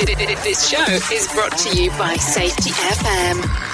This show is brought to you by Safety FM.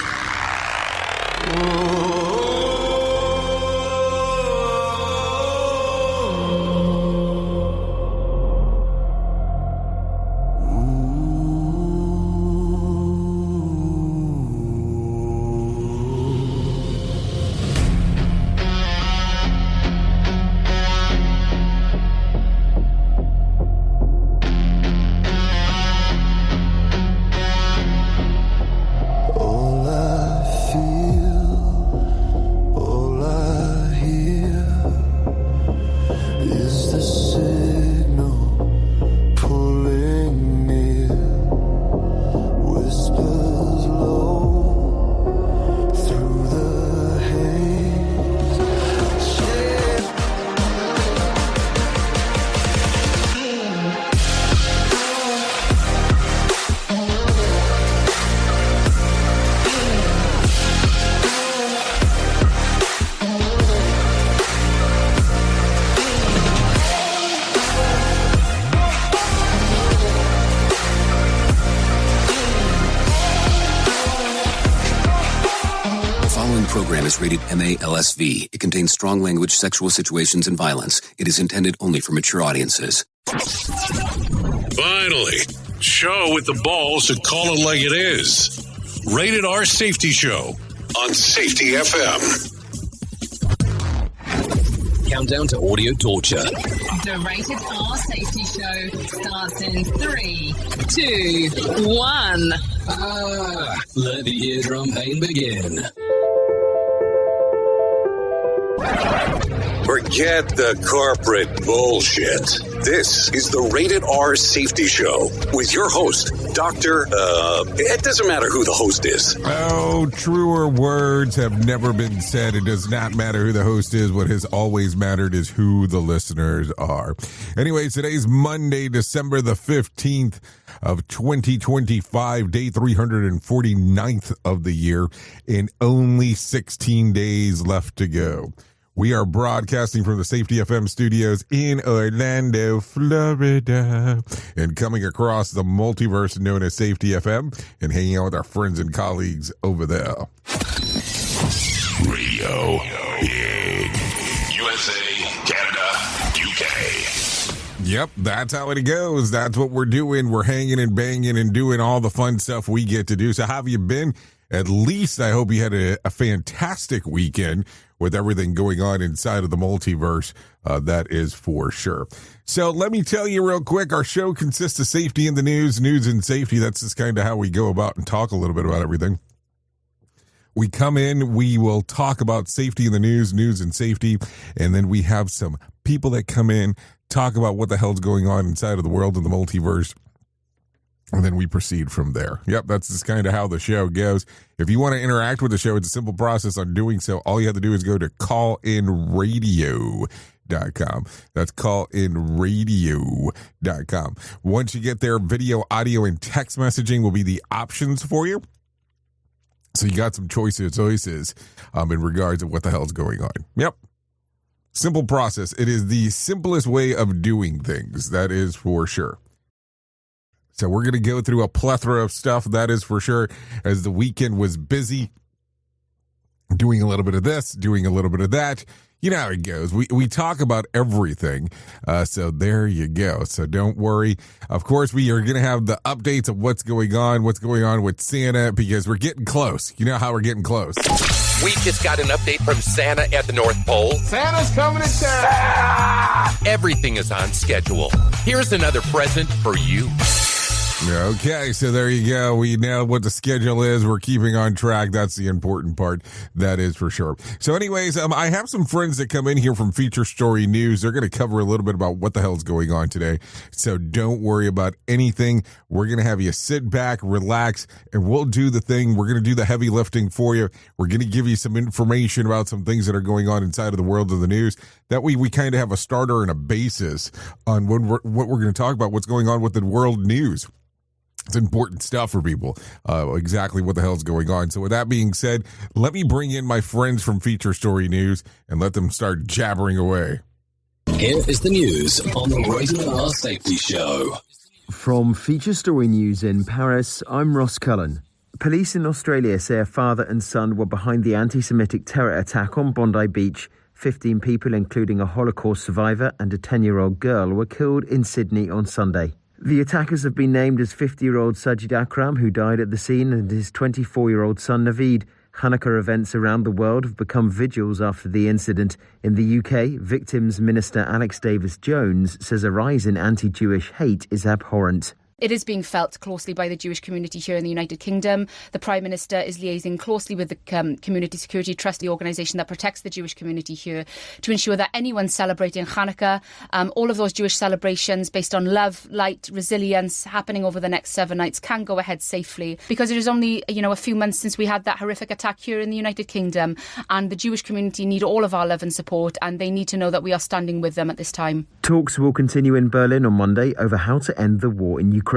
Rated MA-LSV. It contains strong language, sexual situations, and violence. It is intended only for mature audiences. Finally, show with the balls to call it like it is. Rated R Safety Show on Safety FM. Countdown to audio torture. The Rated R Safety Show starts in 3, 2, 1. Let the eardrum pain begin. Forget the corporate bullshit. This is the Rated R Safety Show with your host, it doesn't matter who the host is. Oh, truer words have never been said. It does not matter who the host is. What has always mattered is who the listeners are. Anyways, today's Monday, December the 15th of 2025, day 349th of the year, and only 16 days left to go. We are broadcasting from the Safety FM studios in Orlando, Florida, and coming across the multiverse known as Safety FM and hanging out with our friends and colleagues over there. Radio Big. USA, Canada, UK. Yep, that's how it goes. That's what we're doing. We're hanging and banging and doing all the fun stuff we get to do. So how have you been? At least I hope you had a fantastic weekend with everything going on inside of the multiverse. That is for sure. So let me tell you real quick, our show consists of safety in the news and safety. That's just kind of how we go about and talk a little bit about everything. We come in, we will talk about safety in the news and safety, and then we have some people that come in, talk about what the hell's going on inside of the world and the multiverse. And then we proceed from there. Yep, that's just kind of how the show goes. If you want to interact with the show, it's a simple process on doing so. All you have to do is go to callinradio.com. That's callinradio.com. Once you get there, video, audio, and text messaging will be the options for you. So you got some choices in regards to what the hell's going on. Yep. Simple process. It is the simplest way of doing things. That is for sure. So we're going to go through a plethora of stuff, that is for sure, as the weekend was busy doing a little bit of this, doing a little bit of that. You know how it goes. We talk about everything. So there you go. So don't worry. Of course, we are going to have the updates of what's going on with Santa, because we're getting close. You know how we're getting close. We just got an update from Santa at the North Pole. Santa's coming to town. Everything is on schedule. Here's another present for you. Okay, so there you go. We know what the schedule is. We're keeping on track. That's the important part. That is for sure. So anyways, I have some friends that come in here from Feature Story News. They're going to cover a little bit about what the hell's going on today. So don't worry about anything. We're going to have you sit back, relax, and we'll do the thing. We're going to do the heavy lifting for you. We're going to give you some information about some things that are going on inside of the world of the news. That way we kind of have a starter and a basis on what we're going to talk about, what's going on with the world news. It's important stuff for people, exactly what the hell's going on. So with that being said, let me bring in my friends from Feature Story News and let them start jabbering away. Here is the news on the Rated R Safety Show. From Feature Story News in Paris, I'm Ross Cullen. Police in Australia say a father and son were behind the anti-Semitic terror attack on Bondi Beach. 15 people, including a Holocaust survivor and a 10-year-old girl, were killed in Sydney on Sunday. The attackers have been named as 50-year-old Sajid Akram, who died at the scene, and his 24-year-old son Naveed. Hanukkah events around the world have become vigils after the incident. In the UK, Victims Minister Alex Davis-Jones says a rise in anti-Jewish hate is abhorrent. It is being felt closely by the Jewish community here in the United Kingdom. The Prime Minister is liaising closely with the Community Security Trust, the organisation that protects the Jewish community here, to ensure that anyone celebrating Hanukkah, all of those Jewish celebrations based on love, light, resilience happening over the next 7 nights can go ahead safely. Because it is only, a few months since we had that horrific attack here in the United Kingdom, and the Jewish community need all of our love and support, and they need to know that we are standing with them at this time. Talks will continue in Berlin on Monday over how to end the war in Ukraine.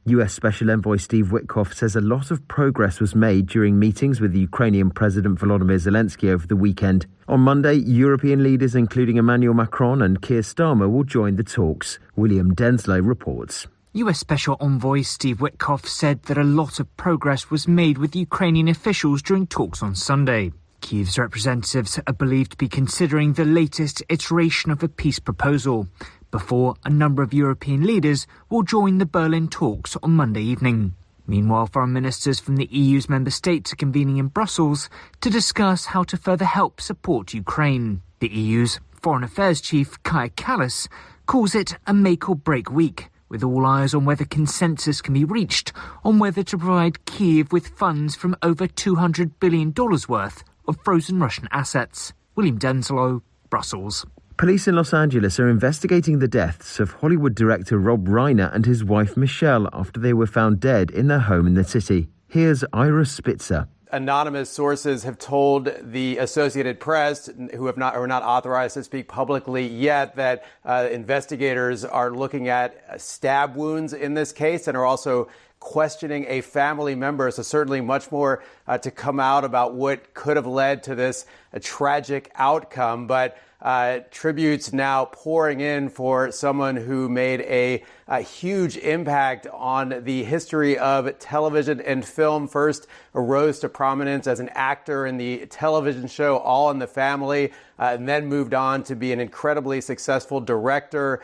US Special Envoy Steve Witkoff says a lot of progress was made during meetings with the Ukrainian President Volodymyr Zelensky over the weekend. On Monday, European leaders including Emmanuel Macron and Keir Starmer will join the talks. William Denslow reports. US Special Envoy Steve Witkoff said that a lot of progress was made with Ukrainian officials during talks on Sunday. Kyiv's representatives are believed to be considering the latest iteration of a peace proposal, before a number of European leaders will join the Berlin talks on Monday evening. Meanwhile, foreign ministers from the EU's member states are convening in Brussels to discuss how to further help support Ukraine. The EU's Foreign Affairs Chief, Kaja Kallas, calls it a make-or-break week, with all eyes on whether consensus can be reached on whether to provide Kyiv with funds from over $200 billion worth of frozen Russian assets. William Denslow, Brussels. Police in Los Angeles are investigating the deaths of Hollywood director Rob Reiner and his wife Michelle after they were found dead in their home in the city. Here's Ira Spitzer. Anonymous sources have told the Associated Press, who are not authorized to speak publicly yet, that investigators are looking at stab wounds in this case and are also questioning a family member. So certainly much more to come out about what could have led to this tragic outcome. But tributes now pouring in for someone who made a huge impact on the history of television and film. First arose to prominence as an actor in the television show All in the Family, and then moved on to be an incredibly successful director,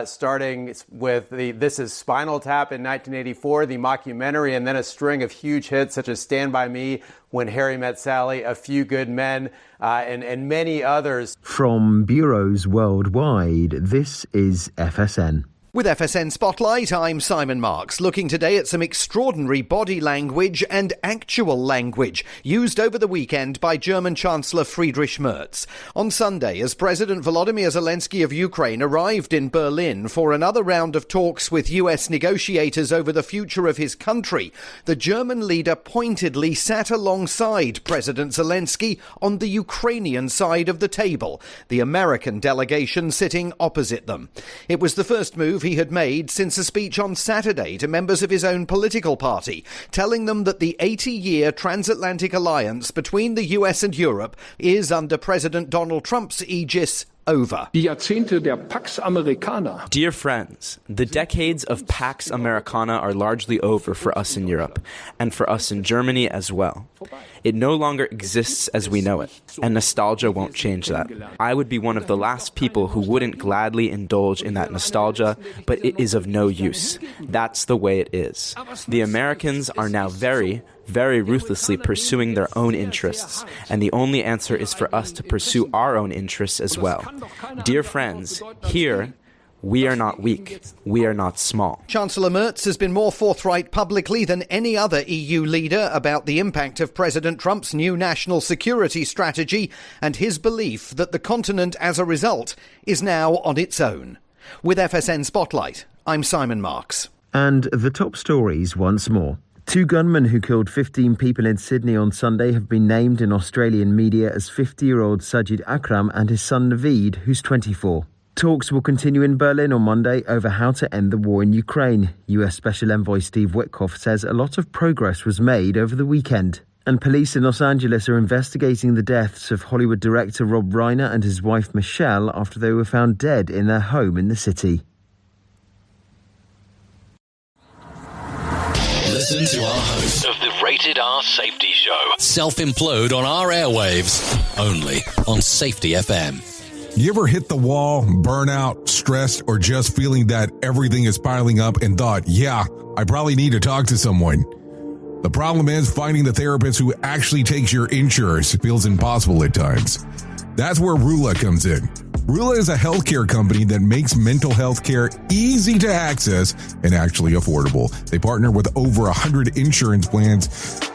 starting with This Is Spinal Tap in 1984, the mockumentary, and then a string of huge hits such as Stand By Me, When Harry Met Sally, A Few Good Men, and many others. From bureaus worldwide, this is FSN. With FSN Spotlight, I'm Simon Marks, looking today at some extraordinary body language and actual language used over the weekend by German Chancellor Friedrich Merz. On Sunday, as President Volodymyr Zelensky of Ukraine arrived in Berlin for another round of talks with US negotiators over the future of his country, the German leader pointedly sat alongside President Zelensky on the Ukrainian side of the table, the American delegation sitting opposite them. It was the first move he had made since a speech on Saturday to members of his own political party, telling them that the 80-year transatlantic alliance between the US and Europe is, under President Donald Trump's aegis, over. Dear friends, the decades of Pax Americana are largely over for us in Europe, and for us in Germany as well. It no longer exists as we know it, and nostalgia won't change that. I would be one of the last people who wouldn't gladly indulge in that nostalgia, but it is of no use. That's the way it is. The Americans are now very ruthlessly pursuing their own interests, and the only answer is for us to pursue our own interests as well. Dear friends, here, we are not weak. We are not small. Chancellor Merz has been more forthright publicly than any other EU leader about the impact of President Trump's new national security strategy and his belief that the continent, as a result, is now on its own. With FSN Spotlight, I'm Simon Marks. And the top stories once more. 2 gunmen who killed 15 people in Sydney on Sunday have been named in Australian media as 50-year-old Sajid Akram and his son Naveed, who's 24. Talks will continue in Berlin on Monday over how to end the war in Ukraine. US Special Envoy Steve Witkoff says a lot of progress was made over the weekend. And police in Los Angeles are investigating the deaths of Hollywood director Rob Reiner and his wife Michelle after they were found dead in their home in the city. Listen to our host of the Rated R Safety Show self-implode on our airwaves, only on Safety FM. You ever hit the wall, burnout, stressed, or just feeling that everything is piling up and thought, yeah, I probably need to talk to someone? The problem is finding the therapist who actually takes your insurance feels impossible at times. That's where Rula comes in. Rula is a healthcare company that makes mental health care easy to access and actually affordable. They partner with over 100 insurance plans,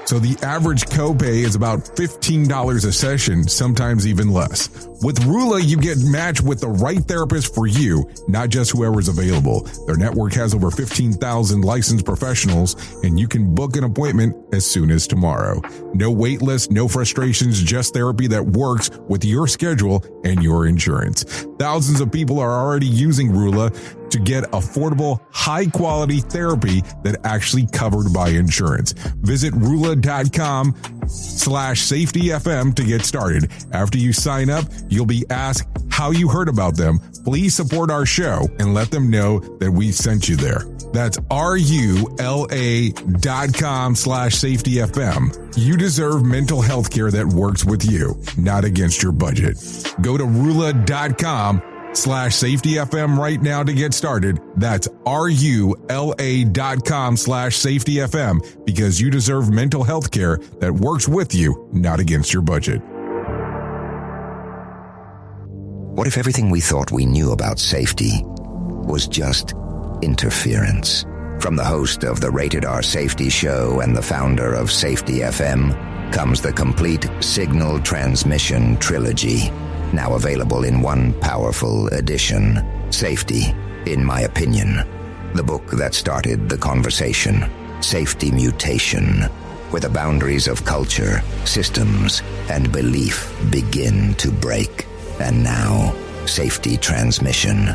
so the average copay is about $15 a session, sometimes even less. With Rula, you get matched with the right therapist for you, not just whoever's available. Their network has over 15,000 licensed professionals, and you can book an appointment as soon as tomorrow. No wait list, no frustrations, just therapy that works with your schedule and your insurance. Thousands of people are already using Rula to get affordable, high-quality therapy that actually covered by insurance. Visit Rula.com/safetyfm to get started. After you sign up, you'll be asked how you heard about them. Please support our show and let them know that we sent you there. That's RULA.com/safetyfm. You deserve mental health care that works with you, not against your budget. Go to Rula.com/safetyfm right now to get started. That's RULA.com/safetyfm, because you deserve mental health care that works with you, not against your budget. What if everything we thought we knew about safety was just interference? From the host of the Rated R Safety Show and the founder of Safety FM comes the complete signal transmission trilogy, now available in one powerful edition. Safety, in my opinion, the book that started the conversation. Safety Mutation, where the boundaries of culture, systems, and belief begin to break. And now, Safety Transmission,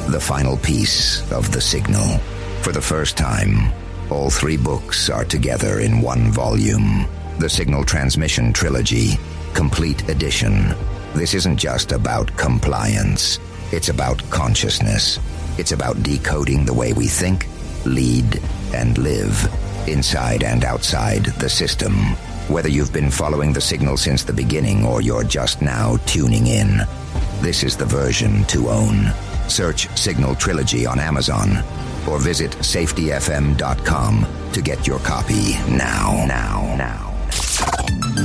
the final piece of the signal. For the first time, all three books are together in one volume. The Signal Transmission Trilogy, Complete Edition. This isn't just about compliance. It's about consciousness. It's about decoding the way we think, lead, and live, inside and outside the system. Whether you've been following the signal since the beginning or you're just now tuning in, this is the version to own. Search Signal Trilogy on Amazon or visit safetyfm.com to get your copy now.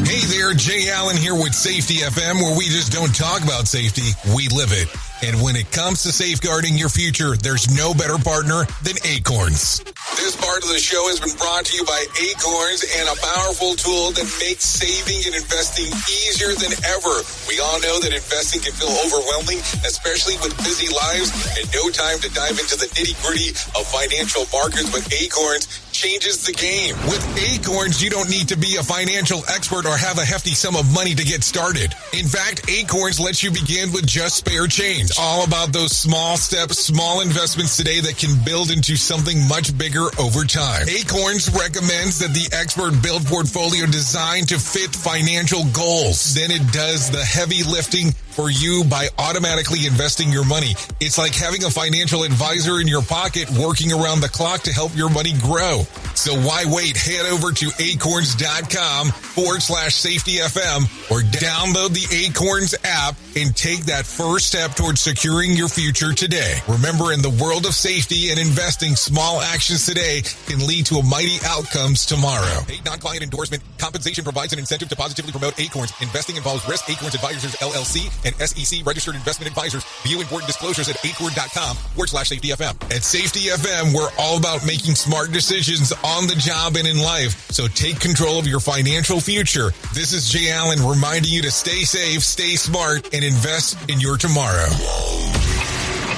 Hey there, Jay Allen here with Safety FM, where we just don't talk about safety, we live it. And when it comes to safeguarding your future, there's no better partner than Acorns. This part of the show has been brought to you by Acorns, and a powerful tool that makes saving and investing easier than ever. We all know that investing can feel overwhelming, especially with busy lives and no time to dive into the nitty-gritty of financial markets, but Acorns changes the game. With Acorns, you don't need to be a financial expert or have a hefty sum of money to get started. In fact, Acorns lets you begin with just spare change. All about those small steps, small investments today that can build into something much bigger over time. Acorns recommends that the expert build portfolio designed to fit financial goals. Then it does the heavy lifting for you by automatically investing your money. It's like having a financial advisor in your pocket working around the clock to help your money grow. So why wait? Head over to acorns.com/safetyfm or download the Acorns app and take that first step towards securing your future today. Remember, in the world of safety and investing, small actions today can lead to mighty outcomes tomorrow. Paid non-client endorsement. Compensation provides an incentive to positively promote Acorns. Investing involves risk. Acorns Advisors, LLC, and SEC registered investment advisors. View important disclosures at acorn.com/safetyfm. At Safety FM, we're all about making smart decisions on the job and in life. So take control of your financial future. This is Jay Allen reminding you to stay safe, stay smart, and invest in your tomorrow.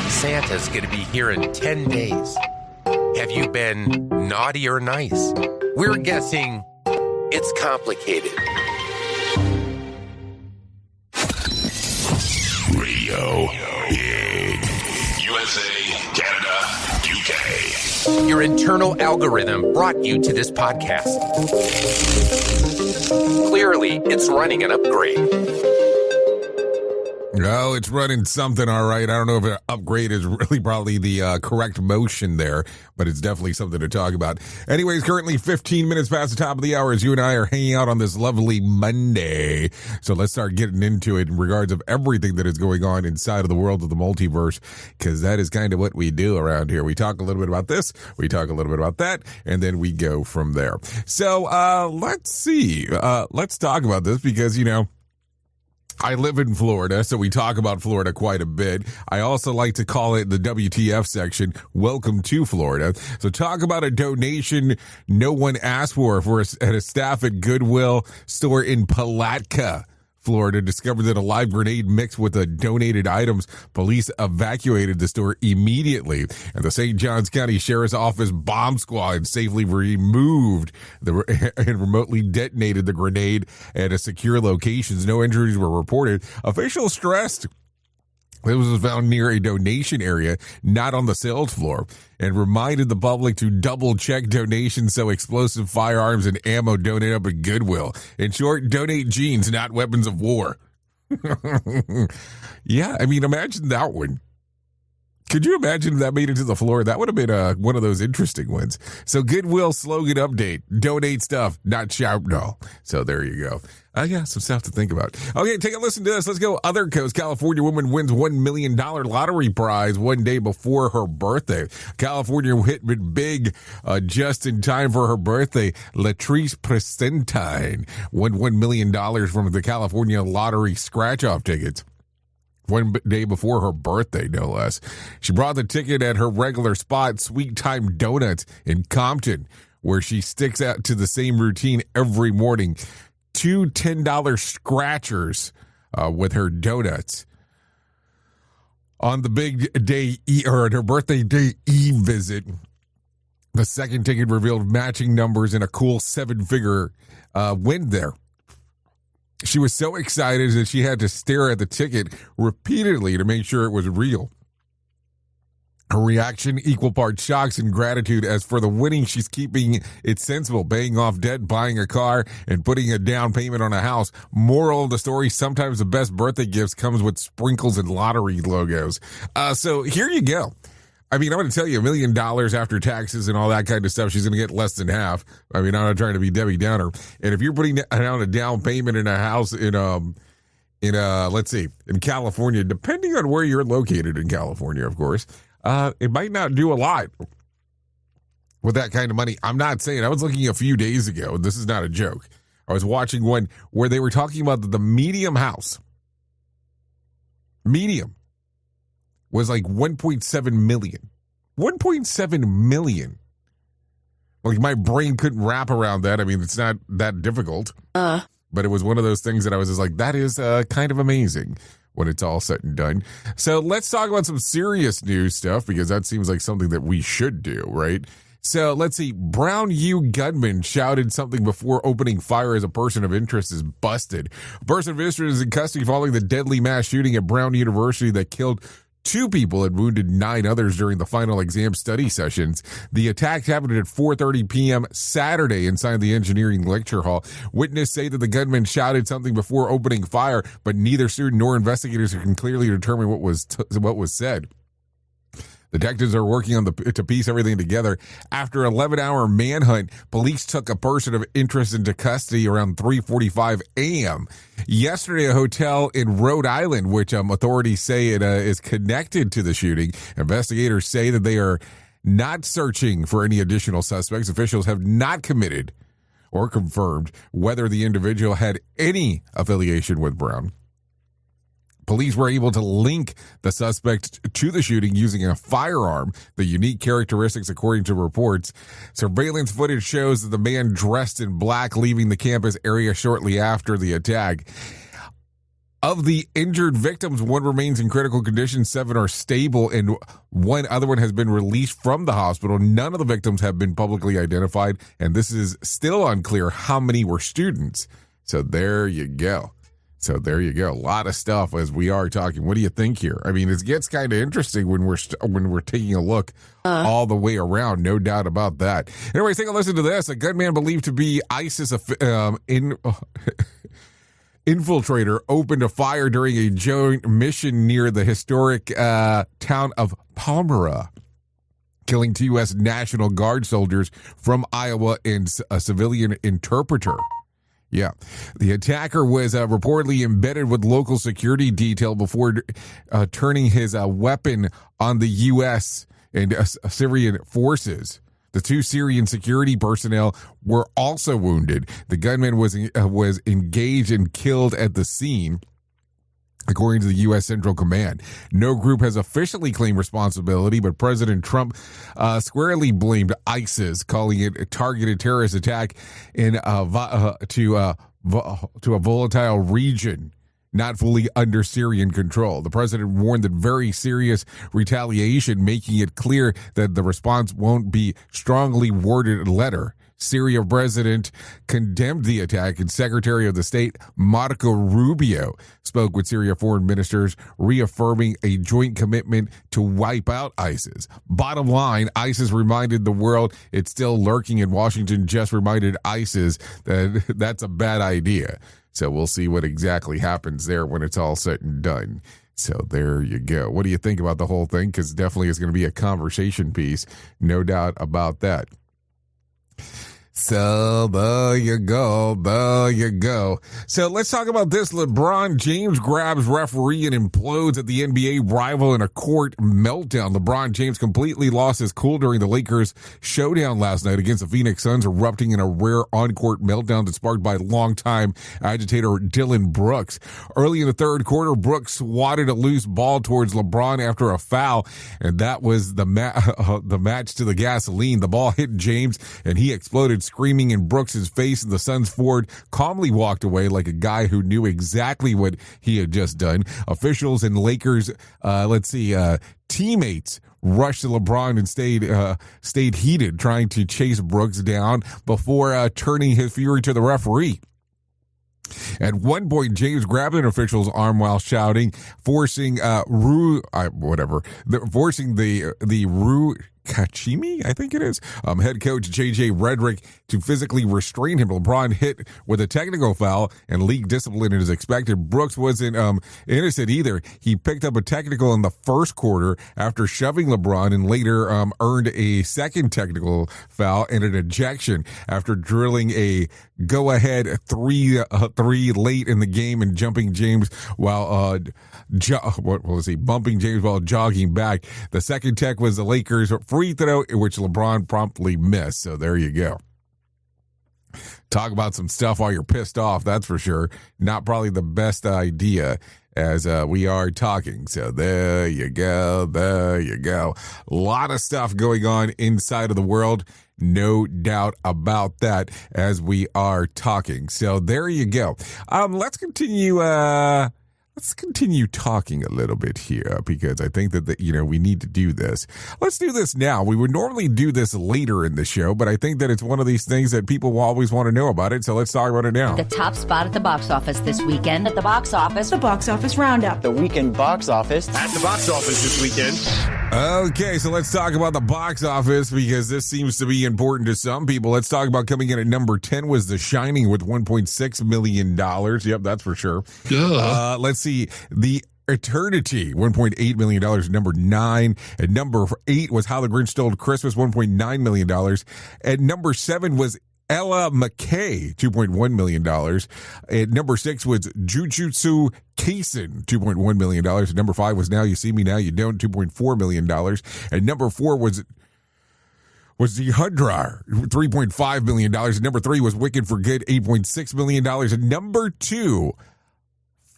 Santa's going to be here in 10 days. Have you been naughty or nice? We're guessing it's complicated. Radio Big. USA, Canada, UK. Your internal algorithm brought you to this podcast. Clearly, it's running an upgrade. Oh, it's running something all right. I don't know if an upgrade is really probably the correct motion there, but it's definitely something to talk about. Anyways, currently 15 minutes past the top of the hour as you and I are hanging out on this lovely Monday. So let's start getting into it in regards of everything that is going on inside of the world of the multiverse, because that is kind of what we do around here. We talk a little bit about this, we talk a little bit about that, and then we go from there. So let's see. Let's talk about this because, you know, I live in Florida, so we talk about Florida quite a bit. I also like to call it the WTF section, Welcome to Florida. So talk about a donation no one asked for at a staff at Goodwill store in Palatka, Florida, discovered that a live grenade mixed with the donated items. Police evacuated the store immediately, and the St. Johns County Sheriff's Office bomb squad safely removed and remotely detonated the grenade at a secure locations. No injuries were reported. Officials stressed it was found near a donation area, not on the sales floor, and reminded the public to double-check donations so explosive firearms and ammo donate up at Goodwill. In short, donate jeans, not weapons of war. Yeah, I mean, imagine that one. Could you imagine if that made it to the floor? That would have been one of those interesting ones. So Goodwill slogan update, donate stuff, not shout no. So there you go. Yeah, some stuff to think about. Okay, take a listen to this. Let's go. Other coast. California woman wins $1 million lottery prize one day before her birthday. California hit it big just in time for her birthday. Latrice Prestentine won $1 million from the California lottery scratch-off tickets one day before her birthday, no less. She brought the ticket at her regular spot, Sweet Time Donuts in Compton, where she sticks out to the same routine every morning. 2 $10 scratchers with her donuts. On the big day, or her birthday day eve visit, the second ticket revealed matching numbers and a cool 7-figure win there. She was so excited that she had to stare at the ticket repeatedly to make sure it was real. Her reaction, equal parts shocks and gratitude. As for the winning, she's keeping it sensible, paying off debt, buying a car, and putting a down payment on a house. Moral of the story, sometimes the best birthday gifts comes with sprinkles and lottery logos. So here you go. I mean, I'm going to tell you $1 million after taxes and all that kind of stuff. She's going to get less than half. I mean, I'm not trying to be Debbie Downer. And if you're putting down a down payment in a house let's see, in California, depending on where you're located in California, of course, it might not do a lot with that kind of money. I'm not saying. I was looking a few days ago. This is not a joke. I was watching one where they were talking about the medium house. Medium was like 1.7 million. 1.7 million. Like, my brain couldn't wrap around that. I mean, it's not that difficult. But it was one of those things that I was just like, that is kind of amazing when it's all said and done. So let's talk about some serious news stuff, because that seems like something that we should do, right? So let's see. Brown U gunman shouted something before opening fire as a person of interest is busted. A person of interest is in custody following the deadly mass shooting at Brown University that killed 2 people and wounded 9 others during the final exam study sessions. The attack happened at 4:30 p.m. Saturday inside the engineering lecture hall. Witnesses say that the gunman shouted something before opening fire, but neither student nor investigators can clearly determine what was said. Detectives are working to piece everything together. After an 11-hour manhunt, police took a person of interest into custody around 3:45 a.m. Yesterday, a hotel in Rhode Island, which authorities say it is connected to the shooting. Investigators say that they are not searching for any additional suspects. Officials have not committed or confirmed whether the individual had any affiliation with Brown. Police were able to link the suspect to the shooting using a firearm, the unique characteristics according to reports. Surveillance footage shows that the man dressed in black leaving the campus area shortly after the attack. Of the injured victims, 1 remains in critical condition, 7 are stable, and 1 other one has been released from the hospital. None of the victims have been publicly identified, and this is still unclear how many were students. So there you go. A lot of stuff as we are talking. What do you think here? I mean, it gets kind of interesting when we're taking a look all the way around. No doubt about that. Anyways, take a listen to this. A gunman believed to be ISIS infiltrator opened a fire during a joint mission near the historic town of Palmyra, killing 2 U.S. National Guard soldiers from Iowa and a civilian interpreter. Yeah. The attacker was reportedly embedded with local security detail before turning his weapon on the U.S. and Syrian forces. The 2 Syrian security personnel were also wounded. The gunman was engaged and killed at the scene, according to the U.S. Central Command. No group has officially claimed responsibility, but President Trump squarely blamed ISIS, calling it a targeted terrorist attack to a volatile region not fully under Syrian control. The president warned that very serious retaliation, making it clear that the response won't be strongly worded letter. Syria president condemned the attack, and Secretary of the State Marco Rubio spoke with Syria foreign ministers, reaffirming a joint commitment to wipe out ISIS. Bottom line, ISIS reminded the world it's still lurking, and Washington just reminded ISIS that that's a bad idea. So we'll see what exactly happens there when it's all said and done. So there you go. What do you think about the whole thing? Because definitely is going to be a conversation piece. No doubt about that. So there you go. There you go. So let's talk about this. LeBron James grabs referee and implodes at the NBA rival in a court meltdown. LeBron James completely lost his cool during the Lakers showdown last night against the Phoenix Suns, erupting in a rare on-court meltdown that sparked by longtime agitator Dylan Brooks. Early in the third quarter, Brooks swatted a loose ball towards LeBron after a foul, and that was the match to the gasoline. The ball hit James, and he exploded, screaming in Brooks' face, and the Suns forward calmly walked away like a guy who knew exactly what he had just done. Officials and Lakers, teammates rushed to LeBron and stayed heated, trying to chase Brooks down before turning his fury to the referee. At one point, James grabbed an official's arm while shouting, forcing the Rue Kachimi, I think it is, head coach J.J. Redick to physically restrain him. LeBron hit with a technical foul, and league discipline is expected. Brooks wasn't innocent either. He picked up a technical in the first quarter after shoving LeBron, and later earned a second technical foul and an ejection after drilling a go-ahead three late in the game and jumping James while bumping James while jogging back. The second tech was the Lakers' free throw, which LeBron promptly missed. So there you go. Talk about some stuff while you're pissed off, that's for sure. Not probably the best idea as we are talking. So there you go. There you go. A lot of stuff going on inside of the world. No doubt about that as we are talking. So there you go. Let's continue talking a little bit here, because I think that we need to do this. Let's do this now. We would normally do this later in the show, but I think that it's one of these things that people will always want to know about it. So let's talk about it now. The top spot at the box office this weekend. At the box office. The box office roundup. The weekend box office. At the box office this weekend. Okay, so let's talk about the box office, because this seems to be important to some people. Let's talk about coming in at number 10 was The Shining with $1.6 million. Yep, that's for sure. Let's see. The Eternity, $1.8 million, number 9. At number 8 was How the Grinch Stole Christmas, $1.9 million. At number 7 was Ella McKay, $2.1 million. At number 6 was Jujutsu Kaisen, $2.1 million. At number 5 was Now You See Me, Now You Don't, $2.4 million. At number 4 was The Hundred, $3.5 million. At number 3 was Wicked for Good, $8.6 million. At number 2,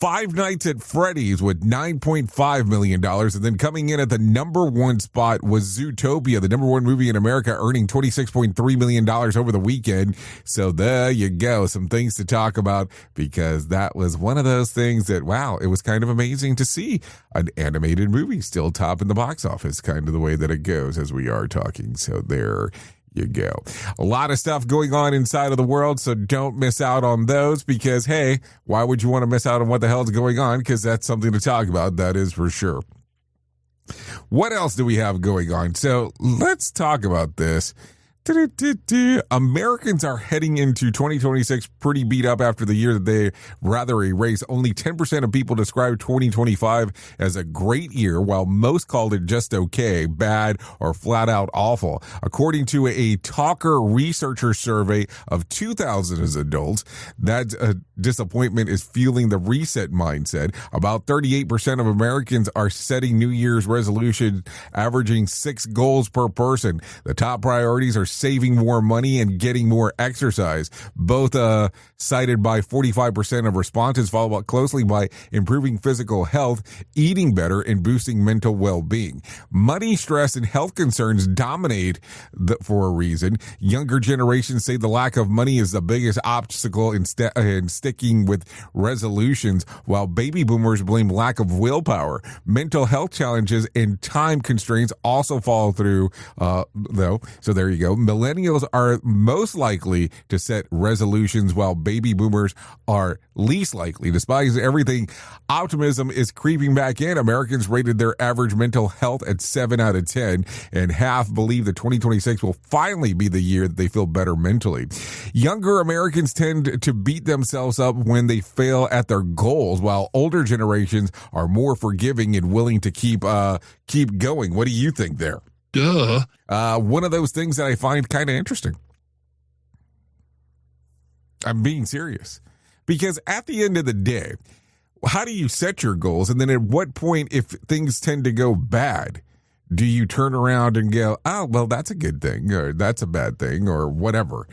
Five Nights at Freddy's with $9.5 million. And then coming in at the number 1 spot was Zootopia, the number 1 movie in America, earning $26.3 million over the weekend. So there you go. Some things to talk about, because that was one of those things that, wow, it was kind of amazing to see an animated movie still top in the box office, kind of the way that it goes as we are talking. So there you go. A lot of stuff going on inside of the world, so don't miss out on those, because, hey, why would you want to miss out on what the hell's going on? Because that's something to talk about, that is for sure. What else do we have going on? So let's talk about this. Americans are heading into 2026 pretty beat up after the year that they rather erase. Only 10% of people describe 2025 as a great year, while most called it just okay, bad, or flat out awful. According to a Talker researcher survey of 2,000 adults, that disappointment is fueling the reset mindset. About 38% of Americans are setting New Year's resolutions, averaging 6 goals per person. The top priorities are saving more money and getting more exercise, both cited by 45% of respondents, followed up closely by improving physical health, eating better, and boosting mental well-being. Money, stress, and health concerns dominate for a reason. Younger generations say the lack of money is the biggest obstacle in sticking with resolutions, while baby boomers blame lack of willpower. Mental health challenges and time constraints also fall through, though. So there you go. Millennials are most likely to set resolutions, while baby boomers are least likely. Despite everything, optimism is creeping back in. Americans rated their average mental health at 7 out of 10, and half believe that 2026 will finally be the year that they feel better mentally. Younger Americans tend to beat themselves up when they fail at their goals, while older generations are more forgiving and willing to keep going. What do you think there? Duh. One of those things that I find kind of interesting. I'm being serious. Because at the end of the day, how do you set your goals? And then at what point, if things tend to go bad, do you turn around and go, oh, well, that's a good thing, or that's a bad thing, or whatever?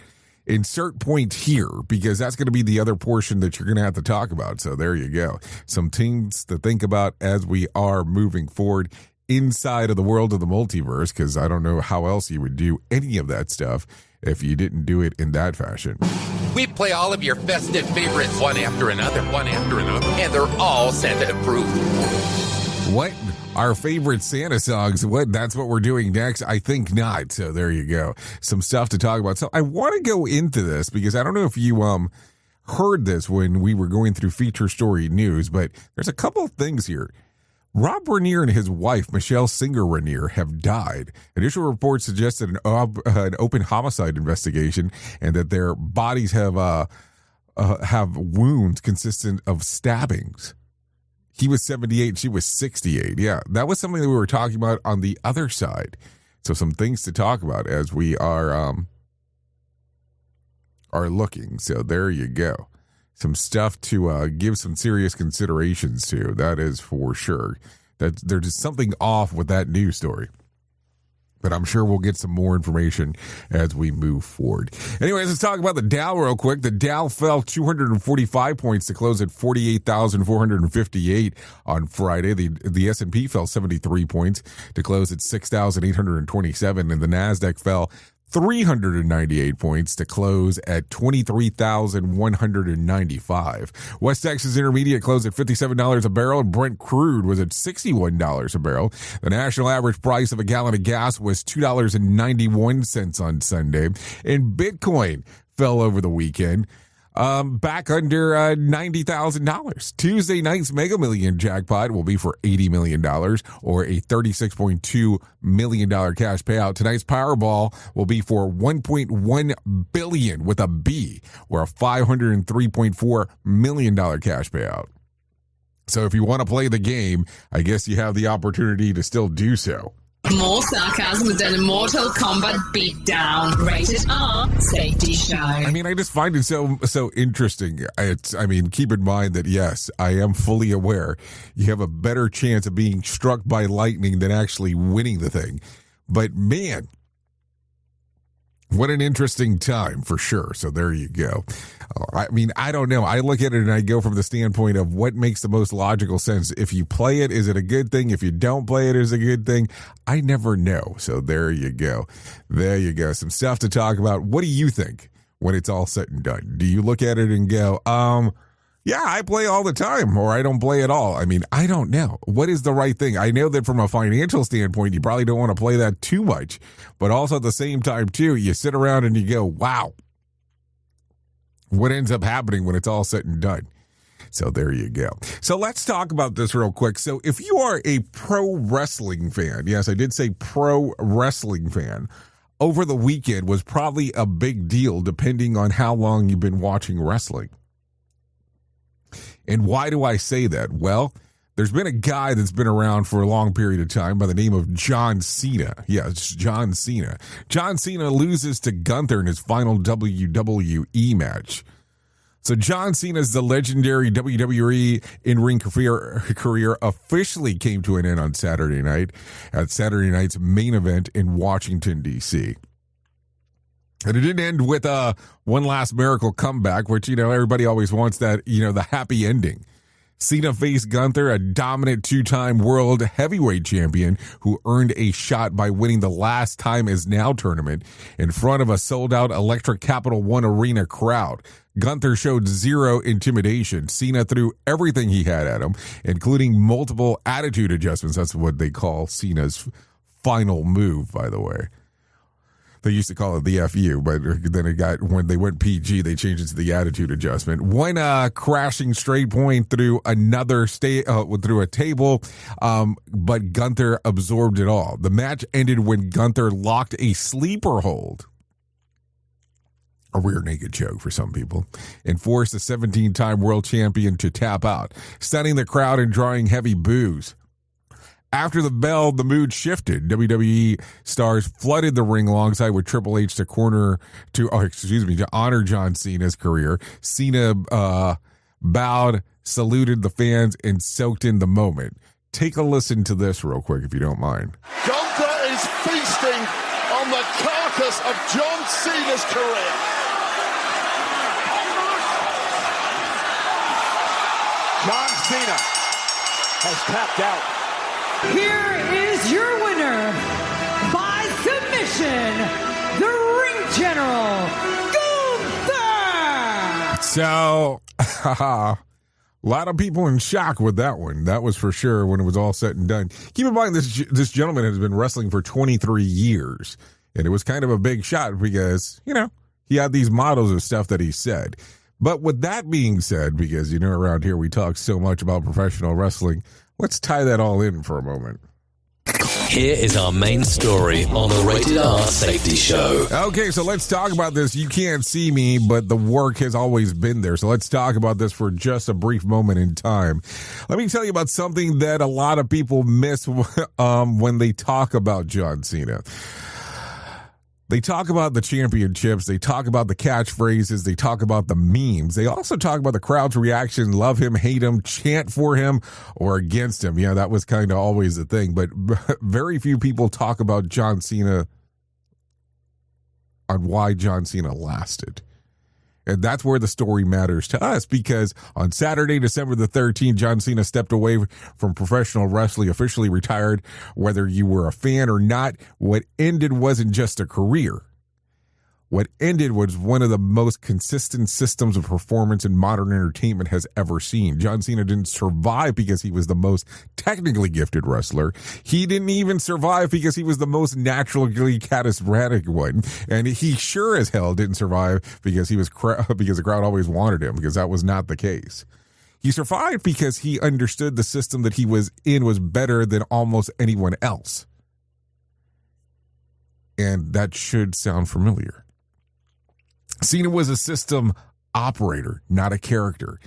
Insert point here, because that's going to be the other portion that you're going to have to talk about. So there you go. Some things to think about as we are moving forward inside of the world of the multiverse, because I don't know how else you would do any of that stuff if you didn't do it in that fashion. We play all of your festive favorites one after another, and they're all Santa approved. What? Our favorite Santa songs? What? That's what we're doing next? I think not. So there you go. Some stuff to talk about. So I want to go into this because I don't know if you heard this when we were going through feature story news, but there's a couple of things here. Rob Rainier and his wife, Michelle Singer Rainier, have died. Initial reports suggested an open homicide investigation and that their bodies have wounds consistent of stabbings. He was 78, she was 68. Yeah, that was something that we were talking about on the other side. So some things to talk about as we are looking. So there you go. Some stuff to give some serious considerations to. That is for sure. That there's something off with that news story. But I'm sure we'll get some more information as we move forward. Anyways, let's talk about the Dow real quick. The Dow fell 245 points to close at 48,458 on Friday. The S&P fell 73 points to close at 6,827, and the Nasdaq fell 398 points to close at 23,195. West Texas Intermediate closed at $57 a barrel, and Brent crude was at $61 a barrel. The national average price of a gallon of gas was $2.91 on Sunday, and Bitcoin fell over the weekend, back under $90,000. Tuesday night's Mega Million jackpot will be for $80 million, or a $36.2 million cash payout. Tonight's Powerball will be for $1.1 billion with a B, or a $503.4 million cash payout. So if you want to play the game, I guess you have the opportunity to still do so. More sarcasm than a Mortal Kombat beatdown. Rated R Safety Show. I mean, I just find it so interesting. Keep in mind that, yes, I am fully aware you have a better chance of being struck by lightning than actually winning the thing. But, man, what an interesting time for sure. So there you go. I mean, I don't know. I look at it and I go from the standpoint of what makes the most logical sense. If you play it, is it a good thing? If you don't play it, is it a good thing? I never know. So there you go. There you go. Some stuff to talk about. What do you think when it's all said and done? Do you look at it and go, yeah, I play all the time, or I don't play at all? I mean, I don't know. What is the right thing? I know that from a financial standpoint, you probably don't want to play that too much. But also at the same time, too, you sit around and you go, wow, what ends up happening when it's all said and done? So there you go. So let's talk about this real quick. So if you are a pro wrestling fan, yes, I did say pro wrestling fan, over the weekend was probably a big deal depending on how long you've been watching wrestling. And why do I say that? Well, there's been a guy that's been around for a long period of time by the name of John Cena. Yeah, it's John Cena. John Cena loses to Gunther in his final WWE match. So John Cena's the legendary WWE in-ring career officially came to an end on Saturday night at Saturday night's main event in Washington, D.C. And it didn't end with one last miracle comeback, which, everybody always wants that, the happy ending. Cena faced Gunther, a dominant two-time world heavyweight champion who earned a shot by winning the Last Time Is Now tournament in front of a sold-out Electric Capital One Arena crowd. Gunther showed zero intimidation. Cena threw everything he had at him, including multiple attitude adjustments. That's what they call Cena's final move, by the way. They used to call it the FU, but then when they went PG, they changed it to the attitude adjustment. One crashing straight point through through a table, but Gunther absorbed it all. The match ended when Gunther locked a sleeper hold, a rear naked choke for some people, and forced the 17-time world champion to tap out, stunning the crowd and drawing heavy boos. After the bell, the mood shifted. WWE stars flooded the ring alongside with Triple H to honor John Cena's career. Cena bowed, saluted the fans, and soaked in the moment. Take a listen to this real quick, if you don't mind. Gunther is feasting on the carcass of John Cena's career. John Cena has tapped out. Here is your winner, by submission, the Ring General, Gunther! So, a lot of people in shock with that one. That was for sure when it was all said and done. Keep in mind, this gentleman has been wrestling for 23 years, and it was kind of a big shot because, he had these models of stuff that he said. But with that being said, because, around here we talk so much about professional wrestling, let's tie that all in for a moment. Here is our main story on the Rated R Safety Show. Okay, so let's talk about this. You can't see me, but the work has always been there. So let's talk about this for just a brief moment in time. Let me tell you about something that a lot of people miss when they talk about John Cena. They talk about the championships, they talk about the catchphrases, they talk about the memes. They also talk about the crowd's reaction, love him, hate him, chant for him, or against him. That was kind of always the thing. But very few people talk about John Cena on why John Cena lasted. And that's where the story matters to us, because on Saturday, December the 13th, John Cena stepped away from professional wrestling, officially retired. Whether you were a fan or not, what ended wasn't just a career. What ended was one of the most consistent systems of performance in modern entertainment has ever seen. John Cena didn't survive because he was the most technically gifted wrestler. He didn't even survive because he was the most naturally charismatic one. And he sure as hell didn't survive because because the crowd always wanted him, because that was not the case. He survived because he understood the system that he was in was better than almost anyone else. And that should sound familiar. Cena was a system operator, not a character.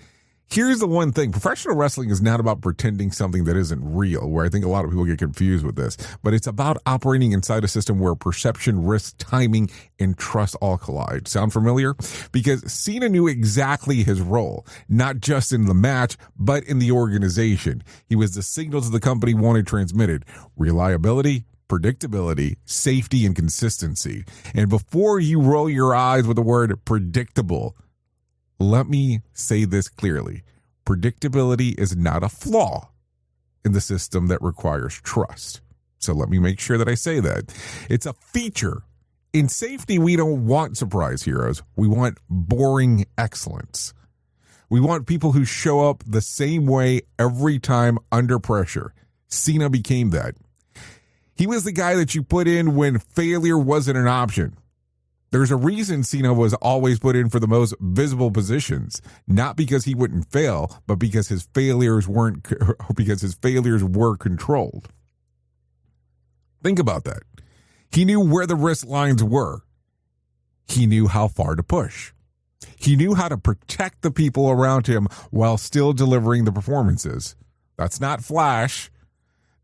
Here's the one thing. Professional wrestling is not about pretending something that isn't real, where I think a lot of people get confused with this. But it's about operating inside a system where perception, risk, timing, and trust all collide. Sound familiar? Because Cena knew exactly his role, not just in the match, but in the organization. He was the signals the company wanted transmitted. Reliability, predictability, safety, and consistency. And before you roll your eyes with the word predictable, let me say this clearly. Predictability is not a flaw in the system that requires trust. So let me make sure that I say that. It's a feature. In safety, we don't want surprise heroes. We want boring excellence. We want people who show up the same way every time under pressure. Cena became that. He was the guy that you put in when failure wasn't an option. There's a reason Cena was always put in for the most visible positions, not because he wouldn't fail, but because his failures were controlled. Think about that. He knew where the risk lines were. He knew how far to push. He knew how to protect the people around him while still delivering the performances. That's not flash.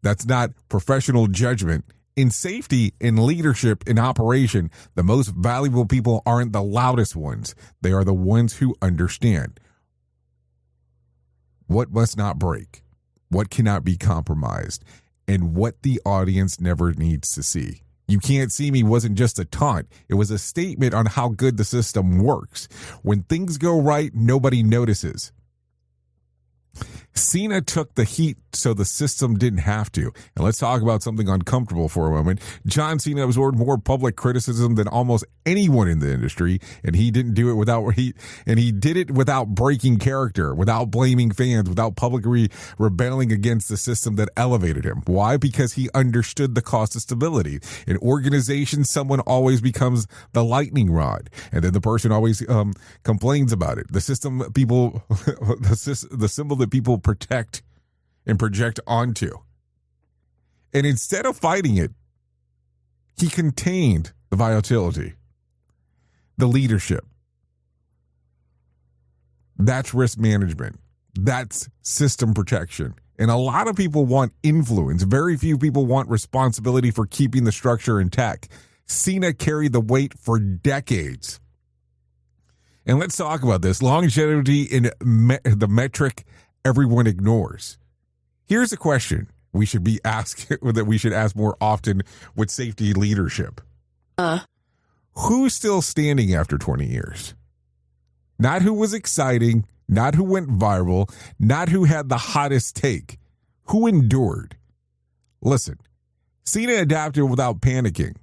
That's not professional judgment. In safety, in leadership, in operation, the most valuable people aren't the loudest ones. They are the ones who understand what must not break, what cannot be compromised, and what the audience never needs to see. You can't see me wasn't just a taunt. It was a statement on how good the system works. When things go right, nobody notices. Cena took the heat so the system didn't have to. And let's talk about something uncomfortable for a moment. John Cena absorbed more public criticism than almost anyone in the industry, and he didn't do it he did it without breaking character, without blaming fans, without publicly rebelling against the system that elevated him. Why? Because he understood the cost of stability. In organizations, someone always becomes the lightning rod, and then the person always complains about it. The system people, the symbol that people protect and project onto. And instead of fighting it, he contained the volatility, the leadership. That's risk management. That's system protection. And a lot of people want influence. Very few people want responsibility for keeping the structure intact. Cena carried the weight for decades. And let's talk about this. Longevity in the metric everyone ignores. Here's a question we should be asked that we should ask more often with safety leadership. Who's still standing after 20 years? Not who was exciting, not who went viral, not who had the hottest take. Who endured? Listen, Cena adapted without panicking.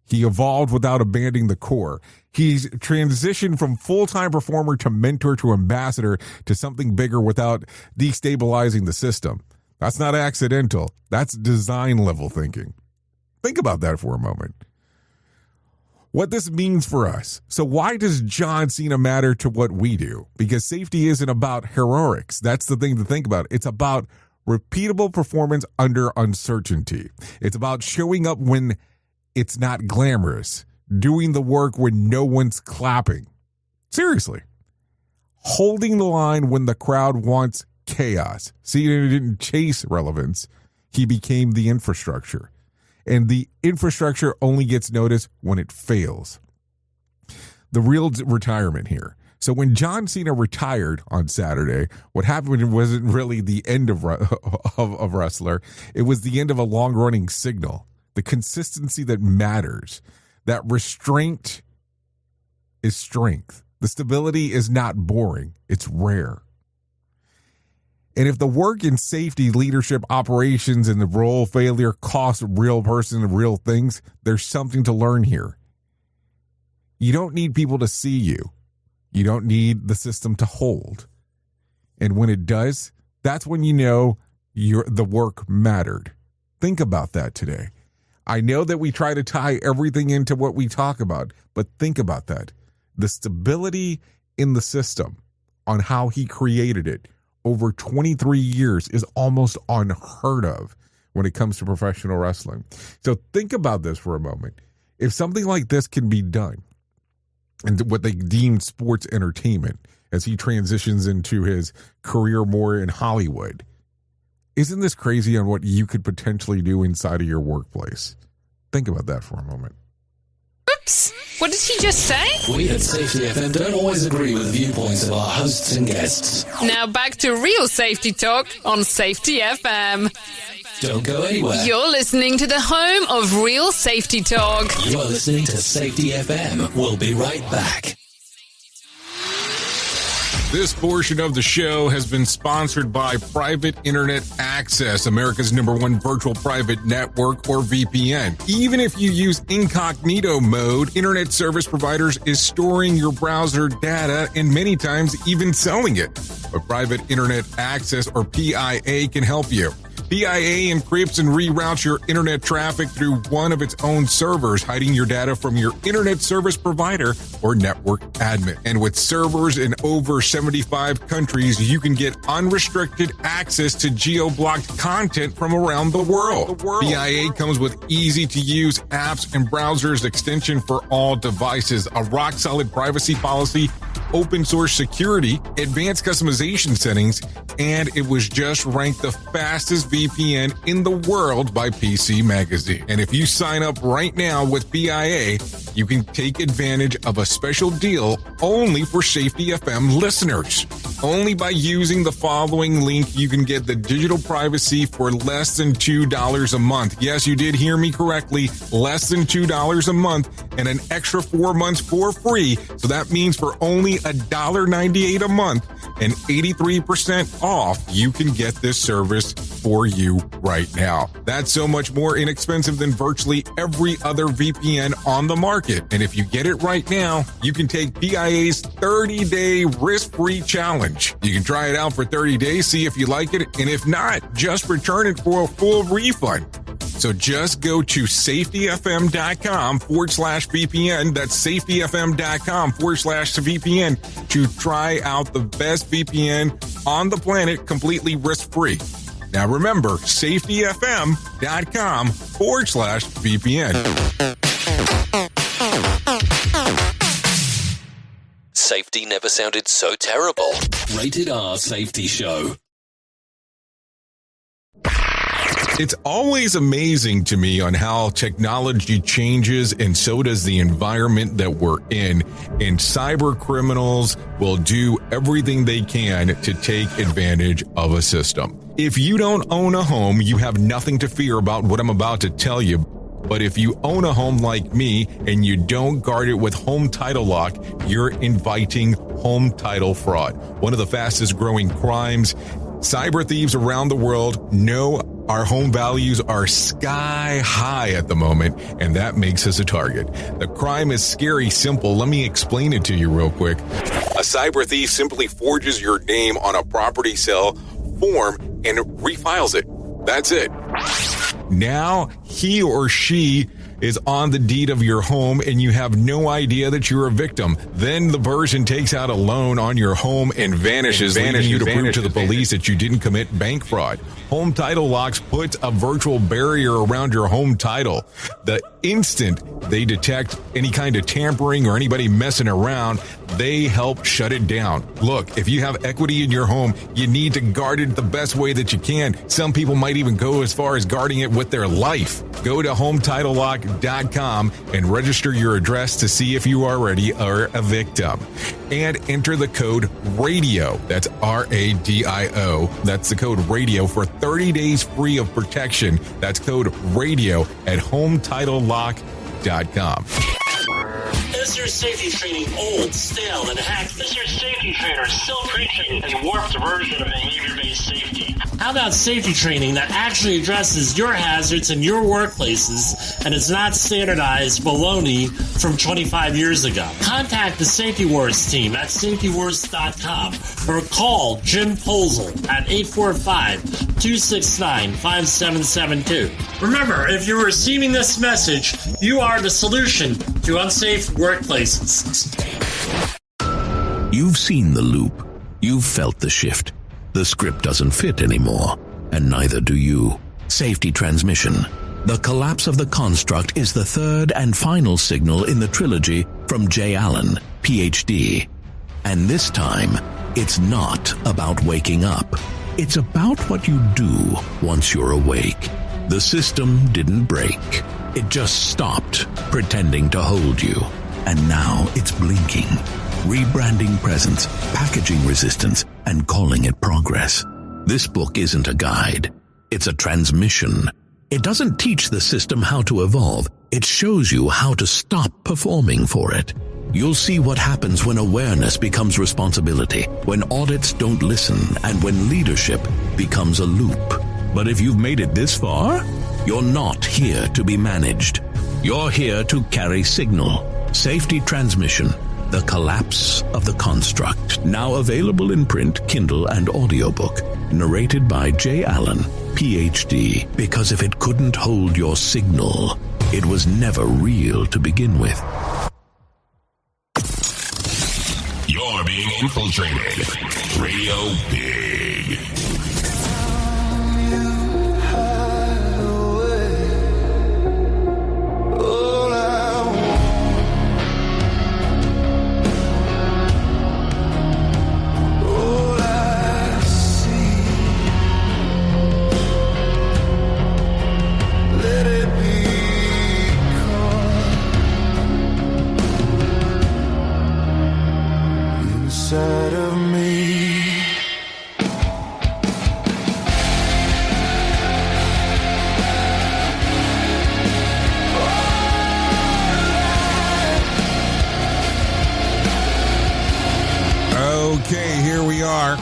He evolved without abandoning the core. He's transitioned from full-time performer to mentor to ambassador to something bigger without destabilizing the system. That's not accidental. That's design level thinking. Think about that for a moment. What this means for us. So why does John Cena matter to what we do? Because safety isn't about heroics. That's the thing to think about. It's about repeatable performance under uncertainty. It's about showing up when it's not glamorous, doing the work when no one's clapping. Seriously. Holding the line when the crowd wants chaos. Cena didn't chase relevance. He became the infrastructure. And the infrastructure only gets noticed when it fails. The real retirement here. So when John Cena retired on Saturday, what happened wasn't really the end of wrestler. It was the end of a long-running signal. The consistency that matters. That restraint is strength. The stability is not boring. It's rare. And if the work in safety, leadership, operations, and the role failure cost a real person and real things, there's something to learn here. You don't need people to see you. You don't need the system to hold. And when it does, that's when you know the work mattered. Think about that today. I know that we try to tie everything into what we talk about, but think about that. The stability in the system on how he created it over 23 years is almost unheard of when it comes to professional wrestling. So think about this for a moment. If something like this can be done, and what they deem sports entertainment as he transitions into his career more in Hollywood, isn't this crazy on what you could potentially do inside of your workplace? Think about that for a moment. Oops! What did he just say? We at Safety FM don't always agree with viewpoints of our hosts and guests. Now back to real safety talk on Safety FM. Don't go anywhere. You're listening to the home of real safety talk. You're listening to Safety FM. We'll be right back. This portion of the show has been sponsored by Private Internet Access, America's #1 virtual private network, or VPN. Even if you use incognito mode, internet service providers is storing your browser data and many times even selling it. But Private Internet Access, or PIA, can help you. PIA encrypts and reroutes your internet traffic through one of its own servers, hiding your data from your internet service provider or network admin. And with servers in over 75 countries, you can get unrestricted access to geo-blocked content from around the world. PIA comes with easy-to-use apps and browsers extension for all devices, a rock-solid privacy policy, open source security, advanced customization settings, and it was just ranked the fastest VPN in the world by PC Magazine. And if you sign up right now with PIA, you can take advantage of a special deal only for Safety FM listeners. Only by using the following link, you can get the digital privacy for less than $2 a month. Yes, you did hear me correctly, less than $2 a month, and an extra 4 months for free. So that means for only $1.98 a month and 83% off, you can get this service for you right now. That's so much more inexpensive than virtually every other VPN on the market. And if you get it right now, you can take PIA's 30-day risk-free challenge. You can try it out for 30 days, see if you like it, and if not, just return it for a full refund. So just go to safetyfm.com/VPN. That's safetyfm.com/VPN to try out the best VPN on the planet completely risk-free. Now remember, safetyfm.com/VPN. Safety never sounded so terrible. Rated R Safety Show. It's always amazing to me on how technology changes, and so does the environment that we're in. And cyber criminals will do everything they can to take advantage of a system. If you don't own a home, you have nothing to fear about what I'm about to tell you. But if you own a home like me and you don't guard it with home title lock, you're inviting home title fraud. One of the fastest growing crimes. Cyber thieves around the world know our home values are sky high at the moment, and that makes us a target. The crime is scary simple. Let me explain it to you real quick. A cyber thief simply forges your name on a property sale form and refiles it. That's it. Now he or she is on the deed of your home and you have no idea that you're a victim. Then the person takes out a loan on your home and vanishes, leaving you to prove to the police that you didn't commit bank fraud. Home Title Locks puts a virtual barrier around your home title. The instant they detect any kind of tampering or anybody messing around, they help shut it down. Look, if you have equity in your home, you need to guard it the best way that you can. Some people might even go as far as guarding it with their life. Go to HometitleLock.com and register your address to see if you already are a victim. And enter the code RADIO. That's RADIO. That's the code RADIO for 30 days free of protection. That's code RADIO at HometitleLock.com. Is your safety training old, stale, and hacked? Is your safety trainer still preaching a warped version of behavior-based safety? How about safety training that actually addresses your hazards in your workplaces and is not standardized baloney from 25 years ago? Contact the Safety Wars team at safetywars.com or call Jim Posel at 845-269-5772. Remember, if you're receiving this message, you are the solution to unsafe workplaces. You've seen the loop. You've felt the shift. The script doesn't fit anymore, and neither do you. Safety transmission. The collapse of the construct is the third and final signal in the trilogy from J. Allen, Ph.D. And this time, it's not about waking up. It's about what you do once you're awake. The system didn't break. It just stopped pretending to hold you. And now it's blinking, rebranding presence, packaging resistance, and calling it progress. This book isn't a guide. It's a transmission. It doesn't teach the system how to evolve. It shows you how to stop performing for it. You'll see what happens when awareness becomes responsibility, when audits don't listen, and when leadership becomes a loop. But if you've made it this far, you're not here to be managed. You're here to carry signal, safety transmission, The Collapse of the Construct. Now available in print, Kindle, and audiobook. Narrated by J. Allen, Ph.D. Because if it couldn't hold your signal, it was never real to begin with. You're being infiltrated. Radio Big. Inside of me. Okay, here we are.